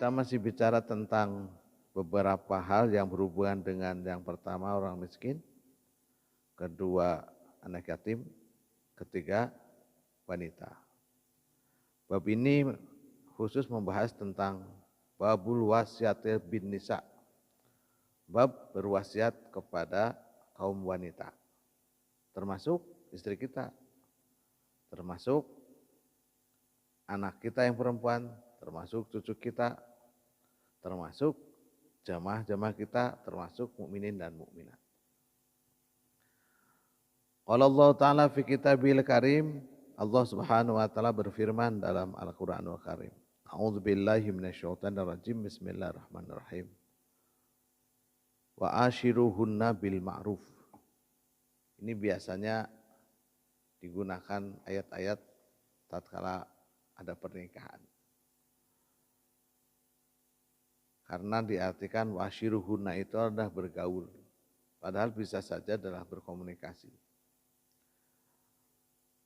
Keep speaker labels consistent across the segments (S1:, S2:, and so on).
S1: Kita masih bicara tentang beberapa hal yang berhubungan dengan yang pertama orang miskin, kedua anak yatim, ketiga wanita. Bab ini khusus membahas tentang babul wasiatil bin nisa, bab berwasiat kepada kaum wanita, termasuk istri kita, termasuk anak kita yang perempuan, termasuk cucu kita, termasuk jamaah-jamaah kita, termasuk mukminin dan mukminat. Qala Allah Ta'ala fi kitabil karim, Allah Subhanahu wa taala berfirman dalam Al-Qur'anul Karim. A'udzu billahi minasyaitonir rajim. Bismillahirrahmanirrahim. Wa ashiruhunna bil ma'ruf. Ini biasanya digunakan ayat-ayat tatkala ada pernikahan. Karena diartikan washiruhunna itu adalah bergaul. Padahal bisa saja adalah berkomunikasi.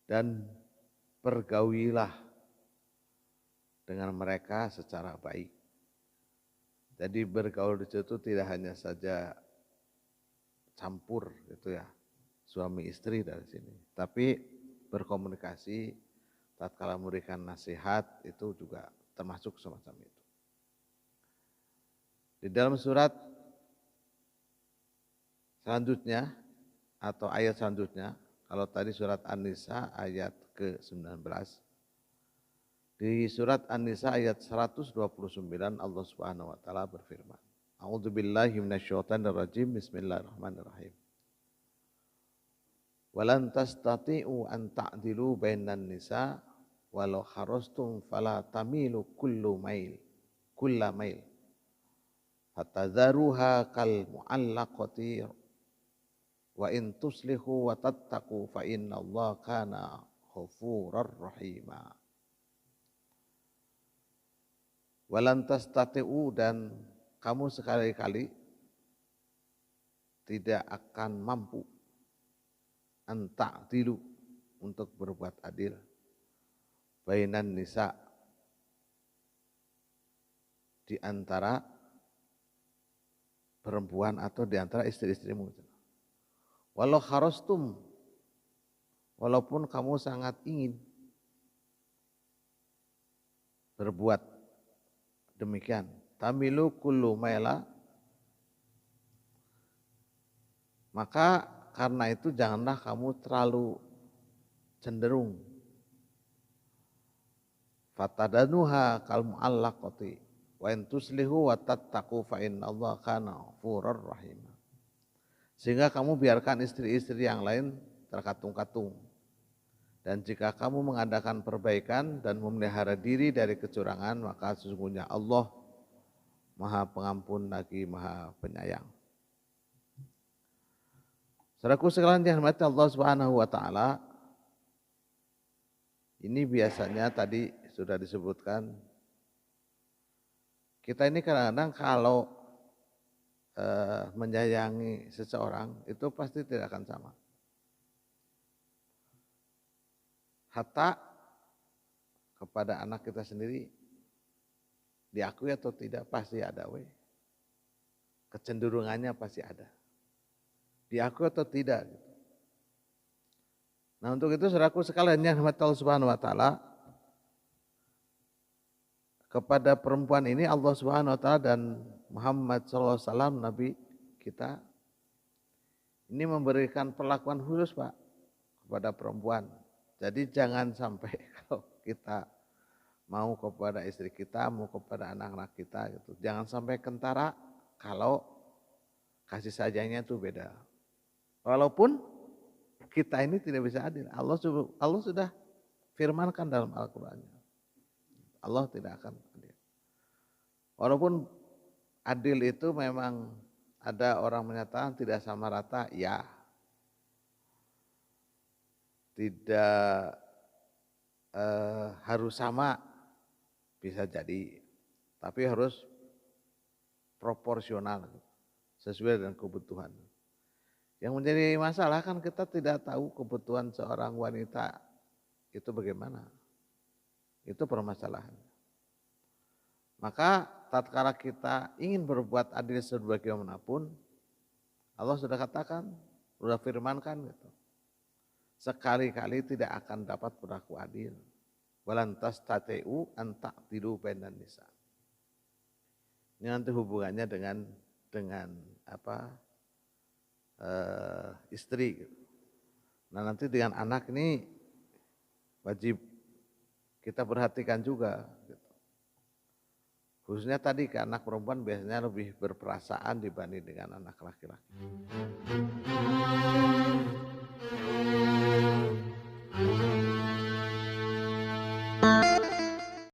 S1: Dan pergaulilah dengan mereka secara baik. Jadi bergaul di situ tidak hanya saja campur gitu ya, suami istri dari sini, tapi berkomunikasi tatkala memberikan nasihat itu juga termasuk semacam itu. Di dalam surat selanjutnya atau ayat selanjutnya, kalau tadi surat An-Nisa ayat ke-19, di surat An-Nisa ayat 129 Allah Subhanahu wa taala berfirman. A'udzu billahi minasyaitonir rajim. Bismillahirrahmanirrahim. Walan tastati'u an ta'dilu bainan nisa walau harastum fala tamilu kulla mail fatadharuha kal mu'allaqati wa in tuslihu wa tattaqu fa innallaha kana ghafurar rahima. Walan tastati'u, dan kamu sekali-kali tidak akan mampu an ta'dilu, untuk berbuat adil, bainan nisa, di antara perempuan atau di antara istri-istrimu. Walau harastum, walaupun kamu sangat ingin berbuat demikian, tamilu kullu maila, maka karena itu janganlah kamu terlalu cenderung. Fatadanuha kal mu'allaqati wa in tuslihu wa tattaqu fa innallaha kana ghafurur rahim. Sehingga kamu biarkan istri-istri yang lain terkatung-katung. Dan jika kamu mengadakan perbaikan dan memelihara diri dari kecurangan, maka sesungguhnya Allah Maha Pengampun lagi Maha Penyayang. Saudaraku sekalian yang dirahmati Allah Subhanahu wa taala, ini biasanya tadi sudah disebutkan, kita ini kadang-kadang kalau menyayangi seseorang itu pasti tidak akan sama. Hatta kepada anak kita sendiri, diakui atau tidak pasti ada kecenderungannya pasti ada. Diakui atau tidak. Nah, untuk itu saudaraku sekalian yang dirahmati Allah Subhanahu wa taala, kepada perempuan ini Allah Subhanahu wa taala dan Muhammad sallallahu alaihi wasallam nabi kita ini memberikan perlakuan khusus, Pak, kepada perempuan. Jadi jangan sampai kalau kita mau kepada istri kita, mau kepada anak-anak kita gitu, jangan sampai kentara kalau kasih sayangnya itu beda. Walaupun kita ini tidak bisa adil. Allah sudah firmankan dalam Al-Qur'annya. Allah tidak akan adil. Walaupun adil itu memang ada orang menyatakan tidak sama rata, ya. Tidak harus sama, bisa jadi. Tapi harus proporsional, sesuai dengan kebutuhan. Yang menjadi masalah kan kita tidak tahu kebutuhan seorang wanita itu bagaimana. Itu permasalahan. Maka tatkala kita ingin berbuat adil sebagaimanapun, Allah sudah katakan, sudah firmankan gitu. Sekali-kali tidak akan dapat berlaku adil. Walan tastata'u an ta'dilu bainan nisa. Ini nanti hubungannya dengan istri. Gitu. Nah nanti dengan anak ini wajib kita perhatikan juga. Gitu. Khususnya tadi ke anak perempuan biasanya lebih berperasaan dibanding dengan anak laki-laki.